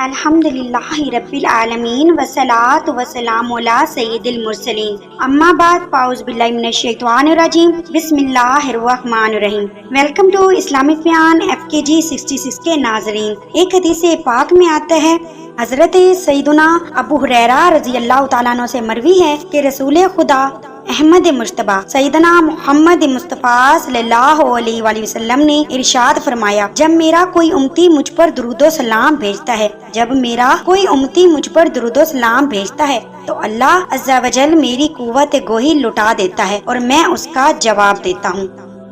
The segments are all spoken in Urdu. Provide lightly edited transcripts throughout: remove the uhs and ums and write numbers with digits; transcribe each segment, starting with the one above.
الحمدللہ رب العالمین والصلاۃ والسلام علی سید المرسلین اما بعد فاعوذ باللہ من الشیطان الرجیم بسم اللہ الرحمن الرحیم۔ ویلکم ٹو اسلامک بیان FKG 66 کے ناظرین، ایک حدیث پاک میں آتا ہے، حضرت سیدنا ابو ہریرہ رضی اللہ تعالیٰ عنہ سے مروی ہے کہ رسول خدا احمد مجتبی سیدنا محمد مصطفیٰ صلی اللہ علیہ وآلہ وسلم نے ارشاد فرمایا، جب میرا کوئی امتی مجھ پر درود و سلام بھیجتا ہے تو اللہ عز و جل میری قوت گوئی لٹا دیتا ہے اور میں اس کا جواب دیتا ہوں۔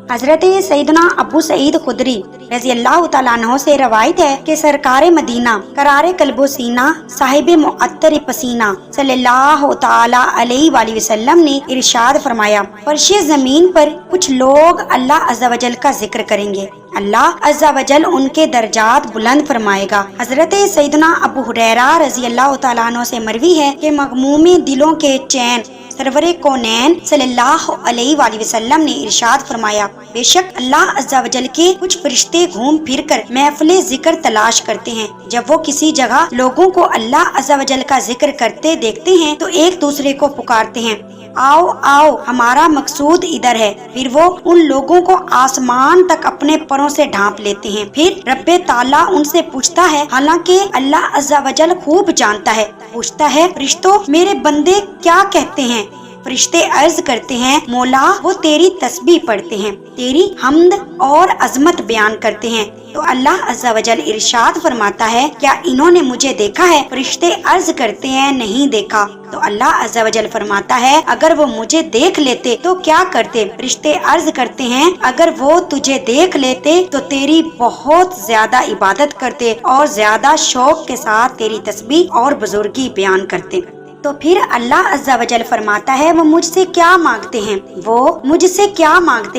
حضرت سیدنا ابو سعید خدری رضی اللہ تعالیٰ عنہ سے روایت ہے کہ سرکار مدینہ قرار قلب و سینہ صاحب معطر پسینہ صلی اللہ تعالیٰ علیہ وآلہ وسلم نے ارشاد فرمایا، فرش زمین پر کچھ لوگ اللہ عز و جل کا ذکر کریں گے، اللہ عز و جل ان کے درجات بلند فرمائے گا۔ حضرت سیدنا ابو ہریرہ رضی اللہ تعالیٰ عنہ سے مروی ہے کہ مغموم دلوں کے چین سرور کونین صلی اللہ علیہ وآلہ وسلم نے ارشاد فرمایا، بے شک اللہ عز و جل کے کچھ فرشتے گھوم پھر کر محفل ذکر تلاش کرتے ہیں، جب وہ کسی جگہ لوگوں کو اللہ عز و جل کا ذکر کرتے دیکھتے ہیں تو ایک دوسرے کو پکارتے ہیں، آؤ آؤ ہمارا مقصود ادھر ہے، پھر وہ ان لوگوں کو آسمان تک اپنے پروں سے ڈھانپ لیتے ہیں، پھر رب تعالیٰ ان سے پوچھتا ہے، حالانکہ اللہ عز و جل خوب جانتا ہے، پوچھتا ہے، فرشتوں میرے بندے کیا کہتے ہیں؟ فرشتے عرض کرتے ہیں، مولا وہ تیری تسبیح پڑھتے ہیں، تیری حمد اور عظمت بیان کرتے ہیں۔ تو اللہ عز و جل ارشاد فرماتا ہے، کیا انہوں نے مجھے دیکھا ہے؟ فرشتے عرض کرتے ہیں، نہیں دیکھا۔ تو اللہ عز و جل فرماتا ہے، اگر وہ مجھے دیکھ لیتے تو کیا کرتے؟ فرشتے عرض کرتے ہیں، اگر وہ تجھے دیکھ لیتے تو تیری بہت زیادہ عبادت کرتے اور زیادہ شوق کے ساتھ تیری تسبیح اور بزرگی بیان کرتے۔ تو پھر اللہ عز و جل فرماتا ہے، وہ مجھ سے کیا مانگتے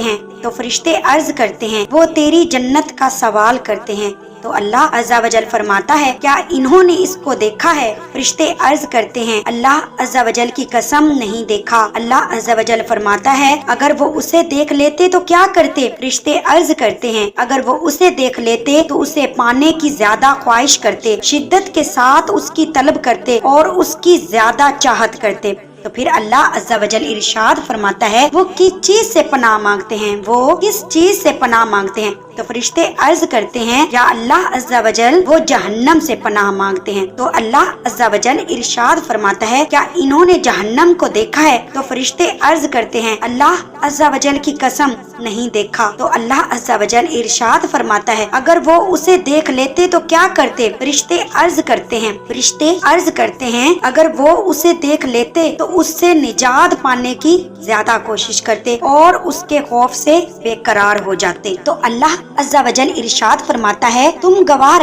ہیں؟ تو فرشتے عرض کرتے ہیں، وہ تیری جنت کا سوال کرتے ہیں۔ تو اللہ عز و جل فرماتا ہے، کیا انہوں نے اس کو دیکھا ہے؟ فرشتے عرض کرتے ہیں، اللہ عز و جل کی قسم نہیں دیکھا۔ اللہ عز و جل فرماتا ہے، اگر وہ اسے دیکھ لیتے تو کیا کرتے؟ فرشتے عرض کرتے ہیں، اگر وہ اسے دیکھ لیتے تو اسے پانے کی زیادہ خواہش کرتے، شدت کے ساتھ اس کی طلب کرتے اور اس کی زیادہ چاہت کرتے۔ تو پھر اللہ عز و جل ارشاد فرماتا ہے، وہ کس چیز سے پناہ مانگتے ہیں؟ تو فرشتے عرض کرتے ہیں، یا اللہ عز و جل وہ جہنم سے پناہ مانگتے ہیں۔ تو اللہ عز و جل ارشاد فرماتا ہے، کیا انہوں نے جہنم کو دیکھا ہے؟ تو فرشتے عرض کرتے ہیں، اللہ عز و جل کی قسم نہیں دیکھا۔ تو اللہ عز و جل ارشاد فرماتا ہے، اگر وہ اسے دیکھ لیتے تو کیا کرتے؟ فرشتے عرض کرتے ہیں، اگر وہ اسے دیکھ لیتے تو اس سے نجات پانے کی زیادہ کوشش کرتے اور اس کے خوف سے بے قرار ہو جاتے۔ تو اللہ عز و جل ارشاد فرماتا ہے، تم گواہ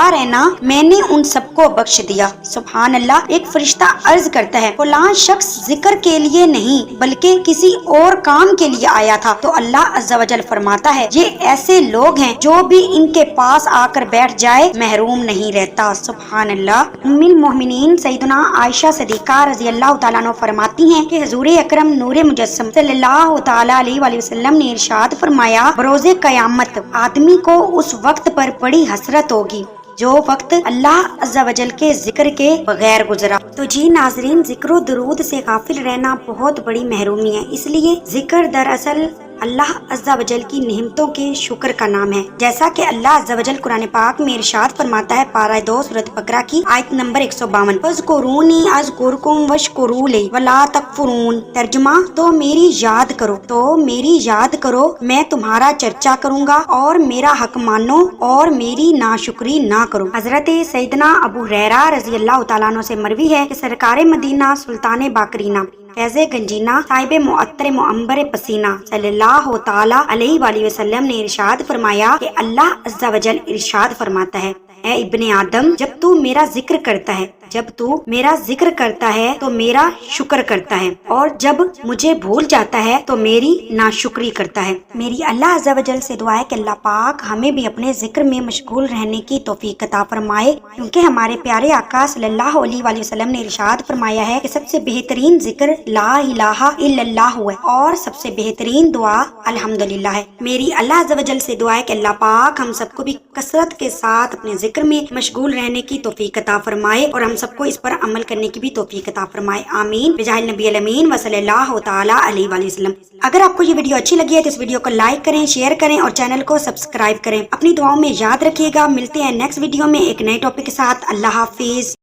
رہنا میں نے ان سب کو بخش دیا۔ سبحان اللہ۔ ایک فرشتہ عرض کرتا ہے، فلاں شخص ذکر کے لیے نہیں بلکہ کسی اور کام کے لیے آیا تھا۔ تو اللہ عز و جل فرماتا ہے، یہ ایسے لوگ ہیں جو بھی ان کے پاس آ کر بیٹھ جائے محروم نہیں رہتا۔ سبحان اللہ۔ ام المومنین سیدنا عائشہ صدیقہ رضی اللہ تعالیٰ عنہ فرماتی ہیں کہ حضور اکرم نور مجسم صلی اللہ تعالیٰ علیہ وآلہ وسلم نے ارشاد فرمایا، بروز قیامت آدمی کو اس وقت پر بڑی حسرت ہوگی جو وقت اللہ عز و جل کے ذکر کے بغیر گزرا۔ تو جی ناظرین، ذکر و درود سے غافل رہنا بہت بڑی محرومی ہے، اس لیے ذکر دراصل اللہ عز و جل کی نعمتوں کے شکر کا نام ہے، جیسا کہ اللہ عز و جل قرآن پاک میں ارشاد فرماتا ہے، پارہ 2 سورۃ بقرہ کی آیت نمبر 152، فاذکرونی اذکرکم واشکروا لی ولا تکفرون۔ ترجمہ، تو میری یاد کرو میں تمہارا چرچا کروں گا اور میرا حق مانو اور میری ناشکری نہ کرو۔ حضرت سیدنا ابو ہریرہ رضی اللہ تعالیٰ عنہ سے مروی ہے کہ سرکار مدینہ سلطان باقرینہ فیض گنجینہ صاحب معطر معنبر پسینہ صلی اللہ تعالیٰ علیہ وآلہ وسلم نے ارشاد فرمایا کہ اللہ عز و جل ارشاد فرماتا ہے، اے ابن آدم، جب تو میرا ذکر کرتا ہے جب تو میرا ذکر کرتا ہے تو میرا شکر کرتا ہے، اور جب مجھے بھول جاتا ہے تو میری ناشکری کرتا ہے۔ میری اللہ عز و جل سے دعا ہے کہ اللہ پاک ہمیں بھی اپنے ذکر میں مشغول رہنے کی توفیق عطا فرمائے، کیونکہ ہمارے پیارے آقا صلی اللہ علیہ وآلہ وسلم نے ارشاد فرمایا ہے کہ سب سے بہترین ذکر لا الہ الا اللہ ہے، اور سب سے بہترین دعا الحمدللہ ہے۔ میری اللہ عز و جل سے دعا ہے کہ اللہ پاک ہم سب کو بھی کثرت کے ساتھ اپنے ذکر میں مشغول رہنے کی توفیق عطا فرمائے، اور ہم سب کو اس پر عمل کرنے کی بھی توفیق عطا فرمائے، آمین بجاہ النبی الامین و صلی اللہ تعالی علیہ وآلہ وسلم۔ اگر آپ کو یہ ویڈیو اچھی لگی ہے تو اس ویڈیو کو لائک کریں، شیئر کریں اور چینل کو سبسکرائب کریں۔ اپنی دعاؤں میں یاد رکھیے گا۔ ملتے ہیں نیکسٹ ویڈیو میں ایک نئے ٹاپک کے ساتھ۔ اللہ حافظ۔